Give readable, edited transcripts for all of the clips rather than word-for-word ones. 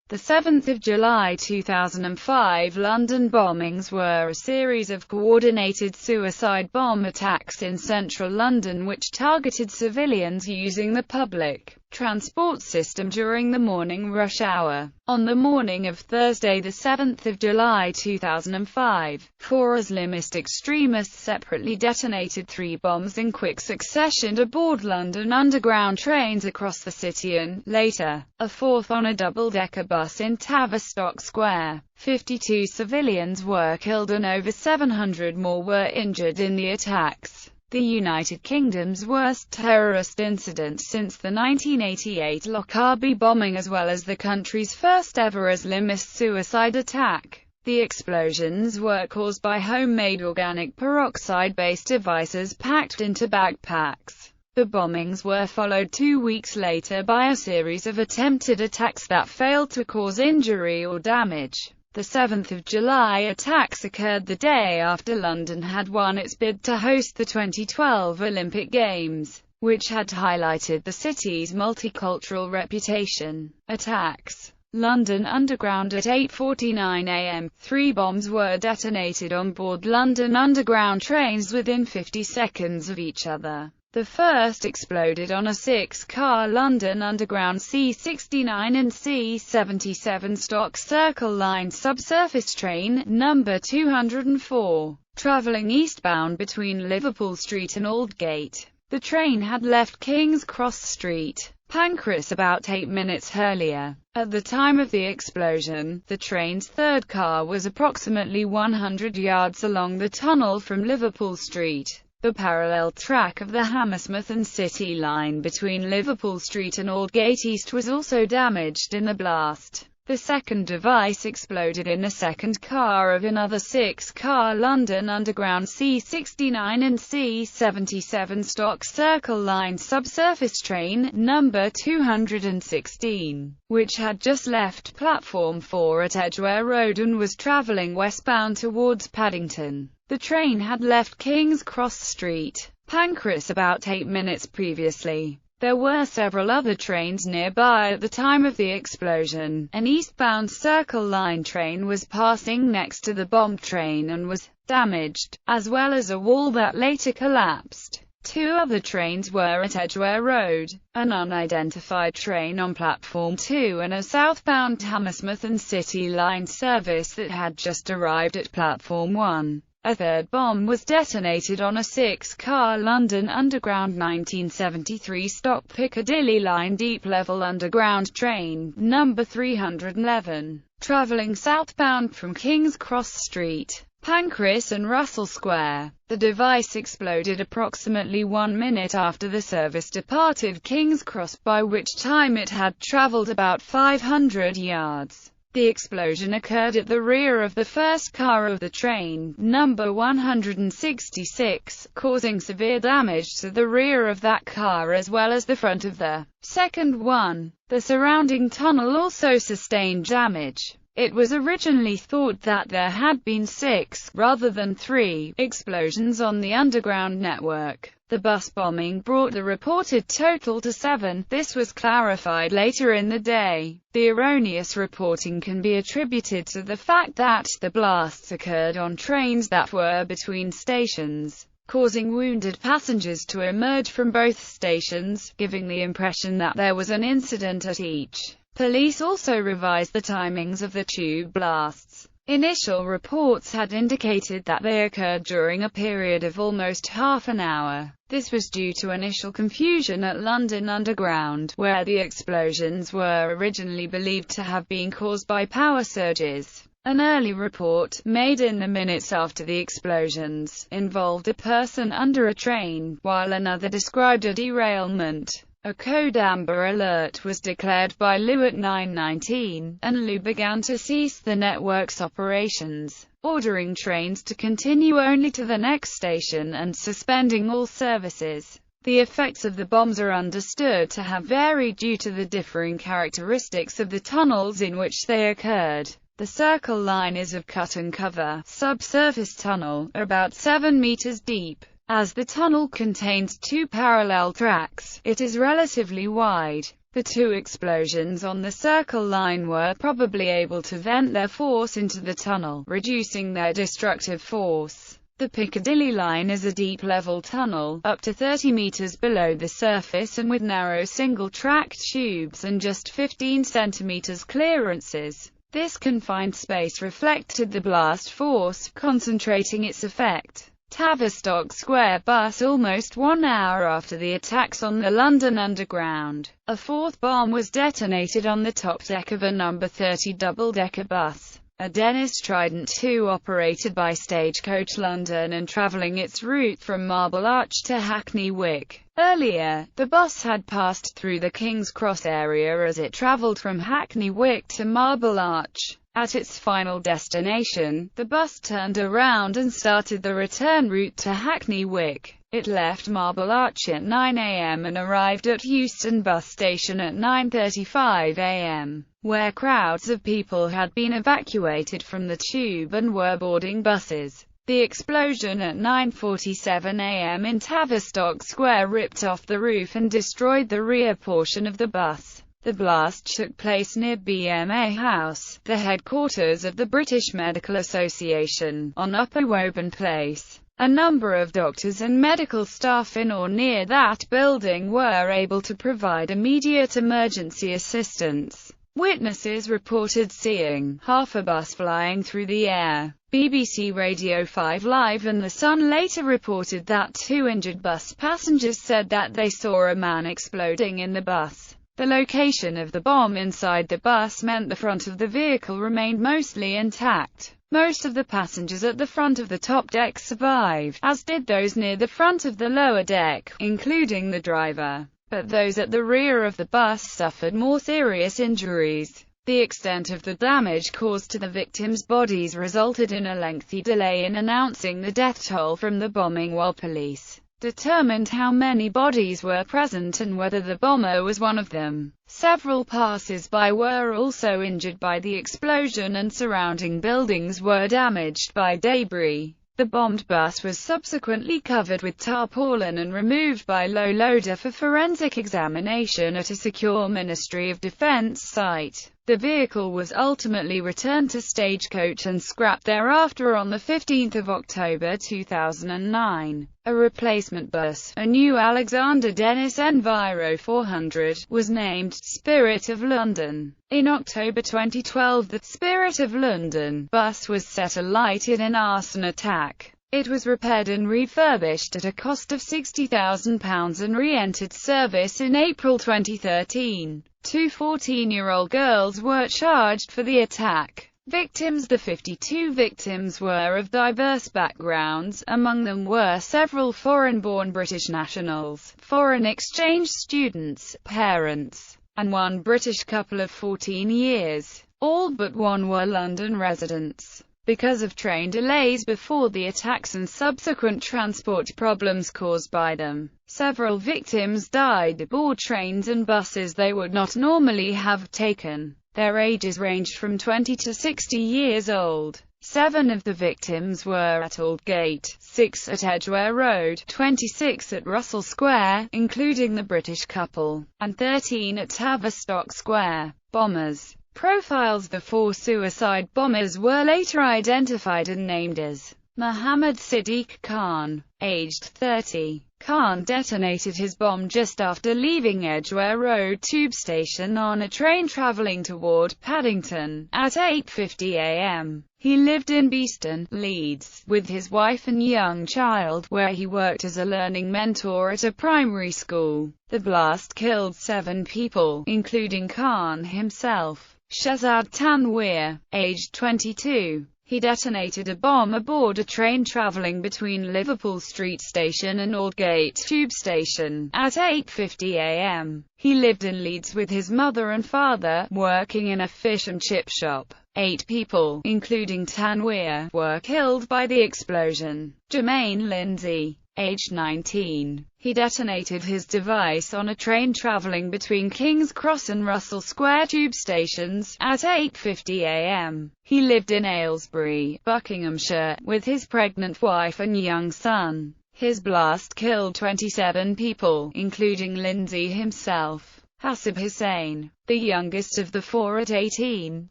The 7th of July 2005 London bombings were a series of coordinated suicide bomb attacks in central London which targeted civilians using the public transport system during the morning rush hour. On the morning of Thursday, the 7th of July 2005, 4 Islamist extremists separately detonated 3 bombs in quick succession aboard London Underground trains across the city and, later, a 4th on a double-decker bus in Tavistock Square. 52 civilians were killed and over 700 more were injured in the attacks. The United Kingdom's worst terrorist incident since the 1988 Lockerbie bombing, as well as the country's first-ever Islamist suicide attack. The explosions were caused by homemade organic peroxide-based devices packed into backpacks. The bombings were followed 2 weeks later by a series of attempted attacks that failed to cause injury or damage. The 7th of July attacks occurred the day after London had won its bid to host the 2012 Olympic Games, which had highlighted the city's multicultural reputation. Attacks. London Underground. At 8:49 a.m., 3 bombs were detonated on board London Underground trains within 50 seconds of each other. The first exploded on a 6-car London Underground C69 and C77 stock Circle Line subsurface train, number 204, travelling eastbound between Liverpool Street and Aldgate. The train had left King's Cross Street, Pancras, about 8 minutes earlier. At the time of the explosion, the train's third car was approximately 100 yards along the tunnel from Liverpool Street. The parallel track of the Hammersmith and City line between Liverpool Street and Aldgate East was also damaged in the blast. The second device exploded in a second car of another 6-car London Underground C69 and C77 stock Circle Line subsurface train, number 216, which had just left Platform 4 at Edgware Road and was travelling westbound towards Paddington. The train had left King's Cross Street, Pancras, about 8 minutes previously. There were several other trains nearby at the time of the explosion. An eastbound Circle Line train was passing next to the bombed train and was damaged, as well as a wall that later collapsed. 2 other trains were at Edgware Road, an unidentified train on Platform 2 and a southbound Hammersmith and City Line service that had just arrived at Platform 1. A third bomb was detonated on a 6-car London Underground 1973 stock Piccadilly Line deep-level underground train, number 311, travelling southbound from King's Cross Street, Pancras and Russell Square. The device exploded approximately 1 minute after the service departed King's Cross, by which time it had travelled about 500 yards. The explosion occurred at the rear of the first car of the train, number 166, causing severe damage to the rear of that car as well as the front of the second one. The surrounding tunnel also sustained damage. It was originally thought that there had been 6, rather than 3, explosions on the underground network. The bus bombing brought the reported total to 7. This was clarified later in the day. The erroneous reporting can be attributed to the fact that the blasts occurred on trains that were between stations, causing wounded passengers to emerge from both stations, giving the impression that there was an incident at each. Police also revised the timings of the tube blasts. Initial reports had indicated that they occurred during a period of almost half an hour. This was due to initial confusion at London Underground, where the explosions were originally believed to have been caused by power surges. An early report, made in the minutes after the explosions, involved a person under a train, while another described a derailment. A code Amber Alert was declared by LU at 9:19, and LU began to cease the network's operations, ordering trains to continue only to the next station and suspending all services. The effects of the bombs are understood to have varied due to the differing characteristics of the tunnels in which they occurred. The Circle Line is of cut-and-cover, subsurface tunnel, about 7 meters deep. As the tunnel contains 2 parallel tracks, it is relatively wide. The two explosions on the Circle Line were probably able to vent their force into the tunnel, reducing their destructive force. The Piccadilly Line is a deep-level tunnel, up to 30 meters below the surface and with narrow single-track tubes and just 15 centimeters clearances. This confined space reflected the blast force, concentrating its effect. Tavistock Square bus. Almost 1 hour after the attacks on the London Underground, a fourth bomb was detonated on the top deck of a No. 30 double-decker bus, a Dennis Trident II operated by Stagecoach London and travelling its route from Marble Arch to Hackney Wick. Earlier, the bus had passed through the King's Cross area as it travelled from Hackney Wick to Marble Arch. At its final destination, the bus turned around and started the return route to Hackney Wick. It left Marble Arch at 9 a.m. and arrived at Euston Bus Station at 9:35 a.m., where crowds of people had been evacuated from the tube and were boarding buses. The explosion at 9:47 a.m. in Tavistock Square ripped off the roof and destroyed the rear portion of the bus. The blast took place near BMA House, the headquarters of the British Medical Association, on Upper Woburn Place. A number of doctors and medical staff in or near that building were able to provide immediate emergency assistance. Witnesses reported seeing half a bus flying through the air. BBC Radio 5 Live and The Sun later reported that 2 injured bus passengers said that they saw a man exploding in the bus. The location of the bomb inside the bus meant the front of the vehicle remained mostly intact. Most of the passengers at the front of the top deck survived, as did those near the front of the lower deck, including the driver. But those at the rear of the bus suffered more serious injuries. The extent of the damage caused to the victims' bodies resulted in a lengthy delay in announcing the death toll from the bombing, while police determined how many bodies were present and whether the bomber was one of them. Several passers-by were also injured by the explosion and surrounding buildings were damaged by debris. The bombed bus was subsequently covered with tarpaulin and removed by low loader for forensic examination at a secure Ministry of Defence site. The vehicle was ultimately returned to Stagecoach and scrapped thereafter on 15 October 2009. A replacement bus, a new Alexander Dennis Enviro 400, was named Spirit of London. In October 2012, the Spirit of London bus was set alight in an arson attack. It was repaired and refurbished at a cost of £60,000 and re-entered service in April 2013. 2 14-year-old girls were charged for the attack. Victims. The 52 victims were of diverse backgrounds. Among them were several foreign-born British nationals, foreign exchange students, parents, and one British couple of 14 years. All but one were London residents. Because of train delays before the attacks and subsequent transport problems caused by them, several victims died aboard trains and buses they would not normally have taken. Their ages ranged from 20 to 60 years old. 7 of the victims were at Aldgate, 6 at Edgware Road, 26 at Russell Square, including the British couple, and 13 at Tavistock Square. Bombers. Profiles. The 4 suicide bombers were later identified and named as Mohammed Siddiq Khan, aged 30. Khan detonated his bomb just after leaving Edgware Road tube station on a train travelling toward Paddington, at 8:50 a.m. He lived in Beeston, Leeds, with his wife and young child, where he worked as a learning mentor at a primary school. The blast killed 7 people, including Khan himself. Shahzad Tanweer, aged 22. He detonated a bomb aboard a train travelling between Liverpool Street Station and Aldgate Tube Station, at 8:50 a.m. He lived in Leeds with his mother and father, working in a fish and chip shop. 8 people, including Tanweer, were killed by the explosion. Jermaine Lindsay, aged 19. He detonated his device on a train travelling between King's Cross and Russell Square tube stations, at 8:50 a.m. He lived in Aylesbury, Buckinghamshire, with his pregnant wife and young son. His blast killed 27 people, including Lindsay himself. Hasib Hussain, the youngest of the four at 18,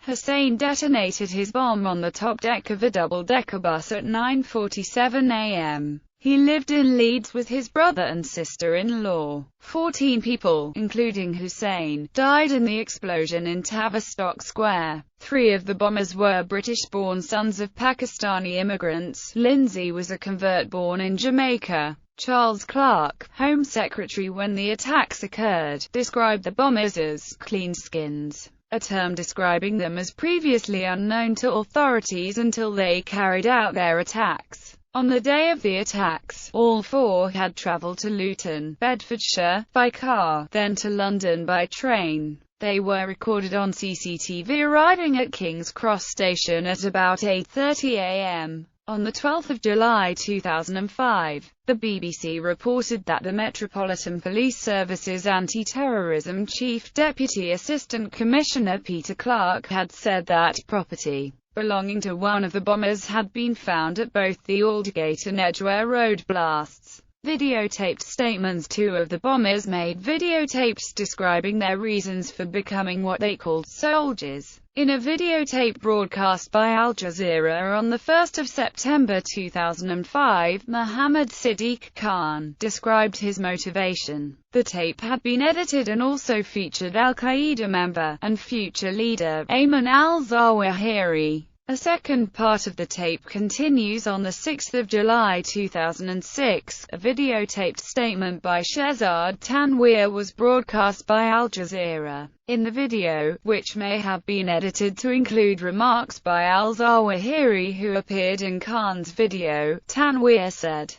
Hussain detonated his bomb on the top deck of a double-decker bus at 9:47 a.m. He lived in Leeds with his brother and sister-in-law. 14 people, including Hussain, died in the explosion in Tavistock Square. 3 of the bombers were British-born sons of Pakistani immigrants. Lindsay was a convert born in Jamaica. Charles Clarke, Home Secretary when the attacks occurred, described the bombers as "cleanskins," a term describing them as previously unknown to authorities until they carried out their attacks. On the day of the attacks, all 4 had travelled to Luton, Bedfordshire, by car, then to London by train. They were recorded on CCTV arriving at King's Cross Station at about 8:30 a.m. On the 12th of July 2005, the BBC reported that the Metropolitan Police Service's Anti-Terrorism Chief Deputy Assistant Commissioner Peter Clark had said that property belonging to one of the bombers had been found at both the Aldergate and Edgware Road blasts. Videotaped statements. 2 of the bombers made videotapes describing their reasons for becoming what they called soldiers. In a videotape broadcast by Al Jazeera on 1 September 2005, Mohammed Siddiq Khan described his motivation. The tape had been edited and also featured Al-Qaeda member and future leader Ayman al-Zawahiri. A second part of the tape continues on 6 July 2006. A videotaped statement by Shehzad Tanweer was broadcast by Al Jazeera. In the video, which may have been edited to include remarks by al-Zawahiri who appeared in Khan's video, Tanweer said,